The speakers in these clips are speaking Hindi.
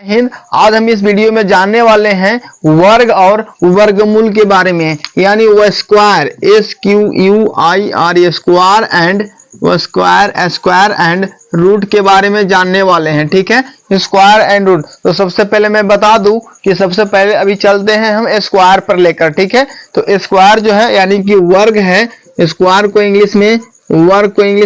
हिंद। आज हम इस वीडियो में जानने वाले हैं वर्ग और वर्गमूल के बारे में, यानी वो square SQUIR square and root के बारे में जानने वाले हैं। ठीक है, स्क्वायर एंड रूट। तो सबसे पहले मैं बता दूं कि सबसे पहले अभी चलते हैं हम स्क्वायर पर लेकर। ठीक है, तो स्क्वायर जो है यानी कि वर्ग है। स्क्वायर को इंग्लिश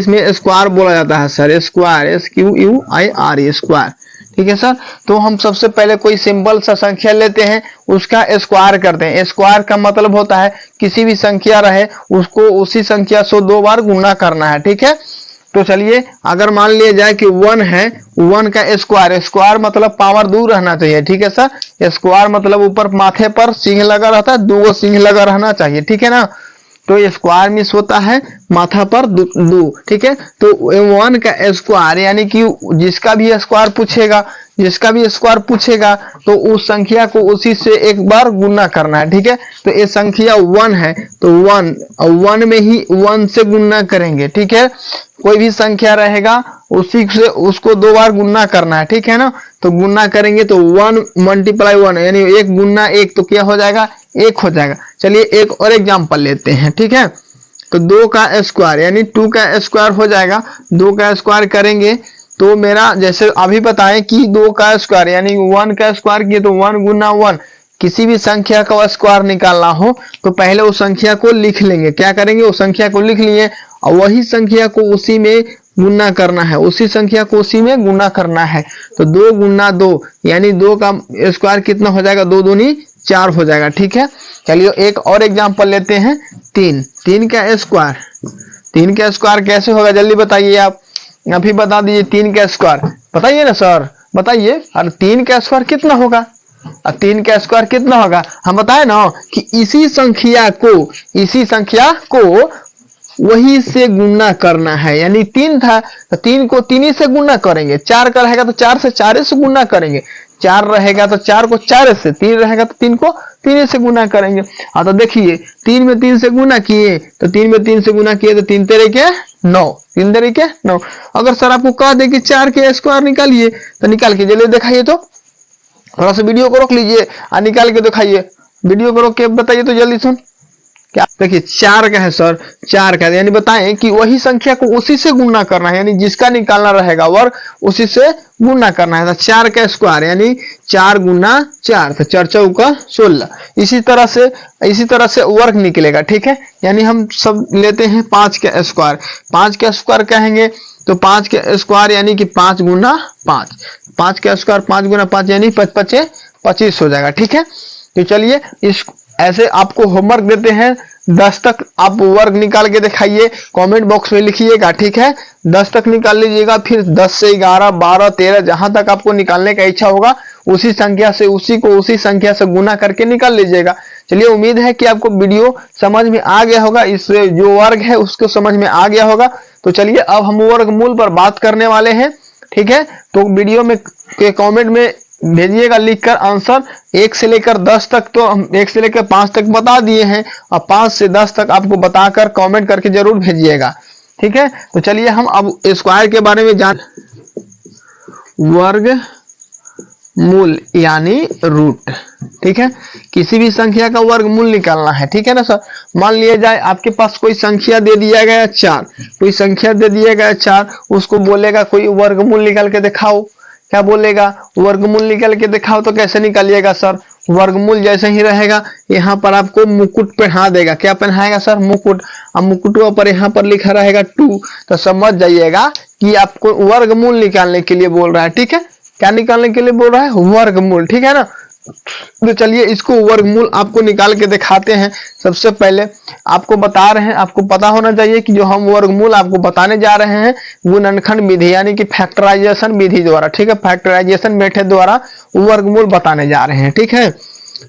में स्क्वायर बोला जाता है सर, स्क्वायर SQUIR स्क्वायर। ठीक है सर, तो हम सबसे पहले कोई सिंपल सा संख्या लेते हैं, उसका स्क्वायर करते हैं। स्क्वायर का मतलब होता है किसी भी संख्या रहे उसको उसी संख्या से 2 बार गुना करना है। ठीक है, तो चलिए अगर मान लिया जाए कि 1 है, 1 का स्क्वायर मतलब पावर 2 रहना चाहिए। ठीक है सर, स्क्वायर मतलब ऊपर माथे पर सिंह लगा रहता है, 2 सिंह लगा रहना चाहिए। ठीक है ना, तो स्क्वायर मीन्स होता है माथा पर 2। ठीक है, तो 1 का स्क्वायर यानी कि जिसका भी स्क्वायर पूछेगा तो उस संख्या को उसी से एक बार गुना करना है। ठीक है, तो ये संख्या 1 है तो 1 में ही 1 से गुना करेंगे। ठीक है, कोई भी संख्या रहेगा उसी से उसको 2 बार गुना करना है। ठीक है ना, तो गुना करेंगे तो 1 मल्टीप्लाई 1 यानी 1 गुना 1 तो क्या हो जाएगा, 1 हो जाएगा। चलिए एक और एग्जांपल लेते हैं। ठीक है, तो 2 का स्क्वायर यानी 2 का स्क्वायर हो जाएगा। 2 का स्क्वायर करेंगे तो मेरा जैसे अभी बताएं कि 2 का स्क्वायर यानी 1 का स्क्वायर किए तो 1 गुना 1। किसी भी संख्या का स्क्वायर निकालना हो तो पहले उस संख्या को लिख लेंगे। क्या करेंगे, उस संख्या को लिख लिए और वही संख्या को उसी में गुना करना है, उसी संख्या को उसी में गुना करना है। तो 2 गुना 2 यानी 2 का स्क्वायर कितना हो जाएगा, 2 दूनी 4 हो जाएगा। ठीक है, चलिए एक और एग्जांपल लेते हैं। 3 का स्क्वायर कैसे होगा जल्दी बताइए, आप अभी बता दीजिए। 3 का स्क्वायर बताइए ना सर, बताइए। अरे 3 का स्क्वायर कितना होगा, 3 का स्क्वायर कितना होगा, हम बताए ना कि इसी संख्या को वही से गुना करना है। यानी 3 था तो 3 को 3 ही से गुना करेंगे। 4 का रहेगा तो 4 से 4 से गुना करेंगे। 4 रहेगा तो 4 को 4 से, 3 रहेगा तो 3 को 3 से गुना करेंगे। हाँ तो देखिए 3 में 3 से गुना किए तो 3 में 3 से गुना किए तो 3 तेरे के 9, 3 तेरे के 9। अगर सर आपको कह दे कि 4 के स्क्वायर निकालिए तो निकाल के जल्दी दिखाइए। तो थोड़ा सा वीडियो को रोक लीजिए और निकाल के दिखाइए। वीडियो को रोक के बताइए तो जल्दी सुन। क्या देखिए 4 का है सर, 4 का यानी बताएं कि वही संख्या को उसी से गुना करना है, यानी जिसका निकालना रहेगा वर्ग उसी से गुना करना है। तो 4 का स्क्वायर यानी 4 गुना 4 तो 4 चौका 16। इसी तरह से वर्ग निकलेगा। ठीक है, यानी हम सब लेते हैं 5 का स्क्वायर। 5 का स्क्वायर कहेंगे तो 5 का स्क्वायर यानी कि 5 गुना 5। 5 का स्क्वायर 5 गुना 5 यानी 5 5 25 हो जाएगा। ठीक है, तो चलिए इस ऐसे आपको होमवर्क देते हैं 10 तक आप वर्ग निकाल के दिखाइए, कमेंट बॉक्स में लिखिएगा। ठीक है, 10 तक निकाल लीजिएगा, फिर 10 से 11 12 13 जहां तक आपको निकालने का इच्छा होगा उसी संख्या से गुना करके निकाल लीजिएगा। चलिए उम्मीद है कि आपको वीडियो समझ में आ गया होगा, इस जो वर्ग है उसको समझ में आ गया होगा। तो चलिए अब हम वर्गमूल पर बात करने वाले हैं। ठीक है, तो वीडियो में के कमेंट में भेजिएगा लिखकर आंसर 1 से लेकर 10 तक। तो हम 1 से लेकर 5 तक बता दिए हैं और 5 से 10 तक आपको बताकर कमेंट करके जरूर भेजिएगा। ठीक है, तो चलिए हम अब स्क्वायर के बारे में जान। वर्ग मूल यानी रूट। ठीक है, किसी भी संख्या का वर्गमूल निकालना है। ठीक है ना सर, मान लिया जाए आपके पास कोई संख्या दे दिया गया 4, कोई संख्या दे दिया गया 4, उसको बोलेगा कोई वर्गमूल निकाल के दिखाओ। क्या बोलेगा, वर्गमूल निकाल के दिखाओ। तो कैसे निकालिएगा सर, वर्गमूल जैसे ही रहेगा यहाँ पर आपको मुकुट पहना देगा। क्या पहनाएगा सर, मुकुट। अब मुकुटों पर यहाँ पर लिखा रहेगा 2, तो समझ जाइएगा कि आपको वर्गमूल निकालने के लिए बोल रहा है। ठीक है, क्या निकालने के लिए बोल रहा है, वर्गमूल। ठीक है ना, तो चलिए इसको वर्गमूल आपको निकाल के दिखाते हैं। सबसे पहले आपको बता रहे हैं, आपको पता होना चाहिए कि जो हम वर्गमूल आपको बताने जा रहे हैं गुणनखंड विधि यानी कि फैक्टराइजेशन विधि द्वारा। ठीक है, फैक्टराइजेशन मेथड द्वारा वर्गमूल बताने जा रहे हैं। ठीक है,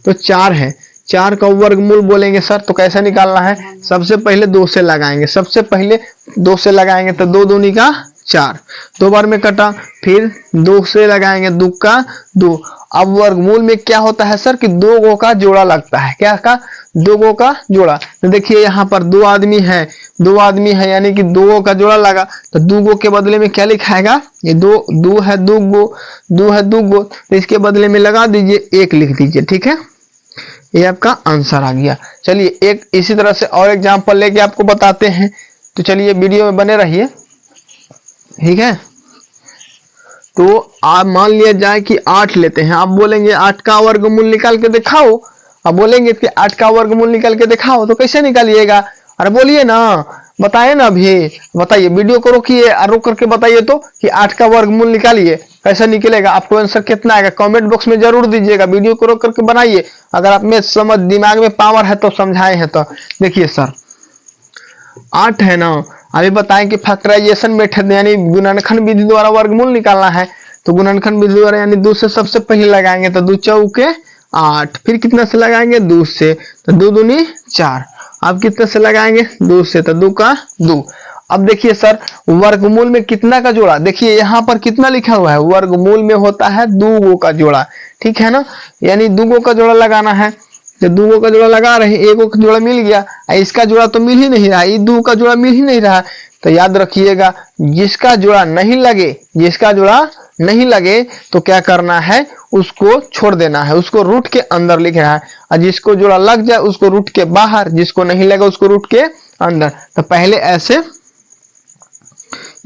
तो 4 है, 4 का वर्गमूल बोलेंगे सर तो कैसे निकालना है, सबसे पहले 2 से लगाएंगे। सबसे पहले 2 से लगाएंगे तो 2 दूनी का 4, 2 बार में कटा, फिर 2 से लगाएंगे, 2 का 2। अब वर्गमूल में क्या होता है सर कि 2 गो का जोड़ा लगता है, क्या का 2 गो का जोड़ा। तो देखिए यहाँ पर 2 आदमी है, 2 आदमी है यानी कि 2 गो का जोड़ा लगा, तो 2 गो के बदले में क्या लिखाएगा, ये 2 है 2 गो, 2 है 2 गो, तो इसके बदले में लगा दीजिए 1 लिख दीजिए, ठीक है, ये आपका आंसर आ गया। चलिए एक इसी तरह से और एग्जांपल लेके आपको बताते हैं, तो चलिए वीडियो में बने रहिए, ठीक है। तो आप मान लिया जाए कि 8 लेते हैं, आप बोलेंगे 8 का वर्गमूल निकाल के दिखाओ, आप बोलेंगे कि 8 का वर्गमूल निकाल के दिखाओ, तो कैसे निकालिएगा, अरे बोलिए ना, बताइए ना, अभी बताइए, वीडियो को रोकिए और रोक करके बताइए तो कि 8 का वर्गमूल निकालिए, कैसे निकलेगा, आपको आंसर कितना आएगा, कमेंट बॉक्स में जरूर दीजिएगा, वीडियो को रोक करके बनाइए, अगर आप में समझ दिमाग में पावर है तो समझाए हैं तो। देखिए सर 8 है ना, अभी बताएं कि फैक्टराइजेशन मेथड यानी गुणनखंड विधि द्वारा वर्गमूल निकालना है, तो गुणनखंड विधि द्वारा यानी 2 से सबसे पहले लगाएंगे, तो 2 चौके 8, फिर कितना से लगाएंगे 2 से, तो 2 दूनी 4, अब कितने से लगाएंगे 2 से, तो 2 का 2। अब देखिए सर वर्गमूल में कितना का जोड़ा, देखिए यहाँ पर कितना लिखा हुआ है, वर्गमूल में होता है 2 गो का जोड़ा, ठीक है ना, यानी 2 गो का जोड़ा लगाना है, तो 2 गो का जोड़ा लगा रहे, 1 गो का जोड़ा मिल गया, इसका जोड़ा तो मिल ही नहीं रहा, ये 2 का जोड़ा मिल ही नहीं रहा, तो याद रखिएगा जिसका जोड़ा नहीं लगे, जिसका जोड़ा नहीं लगे तो क्या करना है, उसको छोड़ देना है, उसको रूट के अंदर लिखना है, और जिसको जोड़ा लग जाए उसको रूट के बाहर, जिसको नहीं लगा उसको रूट के अंदर। तो पहले ऐसे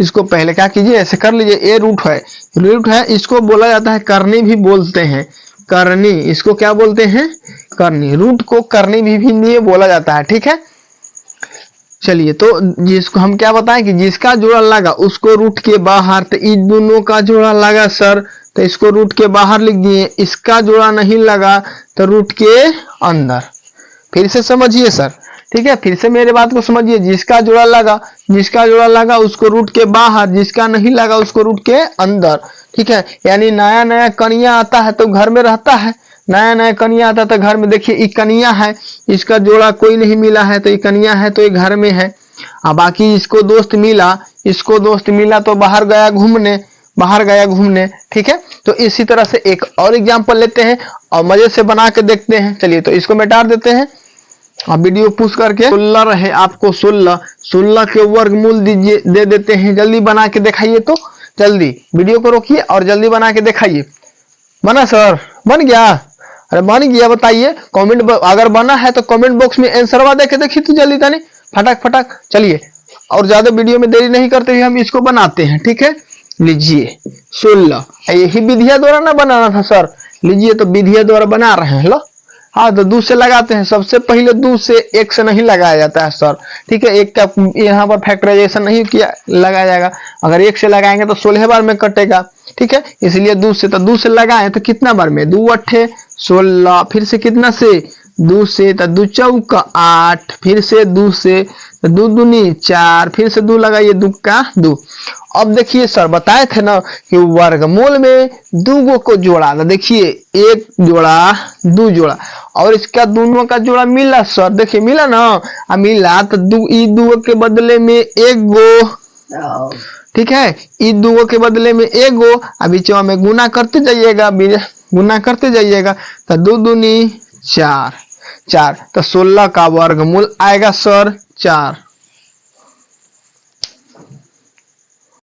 इसको पहले क्या कीजिए, ऐसे कर लीजिए, ये रूट है, इसको बोला जाता है करनी भी बोलते हैं, करनी, इसको क्या बोलते हैं, करनी, रूट को करनी भी बोला जाता है, ठीक है। चलिए तो जिसको हम क्या बताएं कि जिसका जोड़ा लगा उसको रूट के बाहर, तो इन दोनों का जोड़ा लगा सर, तो इसको रूट के बाहर लिख दिए, इसका जोड़ा नहीं लगा तो रूट के अंदर। फिर से समझिए सर, ठीक है, फिर से मेरे बात को समझिए, जिसका जोड़ा लगा उसको रूट के बाहर, जिसका नहीं लगा उसको रूट के अंदर, ठीक है। यानी नया नया कनिया आता है तो घर में रहता है, नया नया कनिया आता तो घर में, देखिए ये कनिया है, इसका जोड़ा कोई नहीं मिला है तो ये कनिया है तो ये घर में है, और बाकी इसको दोस्त मिला तो बाहर गया घूमने, ठीक है। तो इसी तरह से एक और एग्जांपल लेते हैं और मजे से बना के देखते हैं। चलिए तो इसको मिटा देते हैं, अब वीडियो पुश करके 16 रहे आपको, 16 के वर्गमूल दे देते हैं, जल्दी बना के दिखाइए, तो जल्दी वीडियो को रोकिए और जल्दी बना के दिखाइए। बना सर, बन गया, अरे बन गया, बताइए कमेंट, अगर बना है तो कमेंट बॉक्स में आंसरवा दे के देखिए तो जल्दी तानी फटाक। चलिए और ज्यादा वीडियो में देरी नहीं करते हुए हम इसको बनाते हैं, ठीक है। लीजिए 16, यही विधिया द्वारा ना बनाना था सर, लीजिए तो विधिया द्वारा बना रहे हैं, लो हाँ, तो 2 से लगाते हैं, सबसे पहले 2 से 1 से नहीं लगाया जाता है सर, ठीक है, 1 का यहाँ पर फैक्टराइजेशन नहीं किया लगाया जाएगा, अगर 1 से लगाएंगे तो 16 बार में कटेगा, ठीक है, इसलिए 2 से, तो 2 से लगाए तो कितना बार में, 2 अट्ठे 16, फिर से कितना से 2 से, तो 2 चौका 8, फिर से 2 से, तो 2 दूनी 4, फिर से 2 लगाइए, 2 का 2। अब देखिए सर बताए थे ना कि वर्गमूल में 2 गो को जोड़ा, तो देखिए 1 जोड़ा 2 जोड़ा और इसका दोनों का जोड़ा मिला सर, देखिए मिला ना, मिला तो 2 के बदले में 1 गो, ठीक है, इन 2 के बदले में 1 गो, अभी बीच में गुना करते जाइएगा, तो 2 दूनी 4, तो 16 का वर्गमूल आएगा सर 4।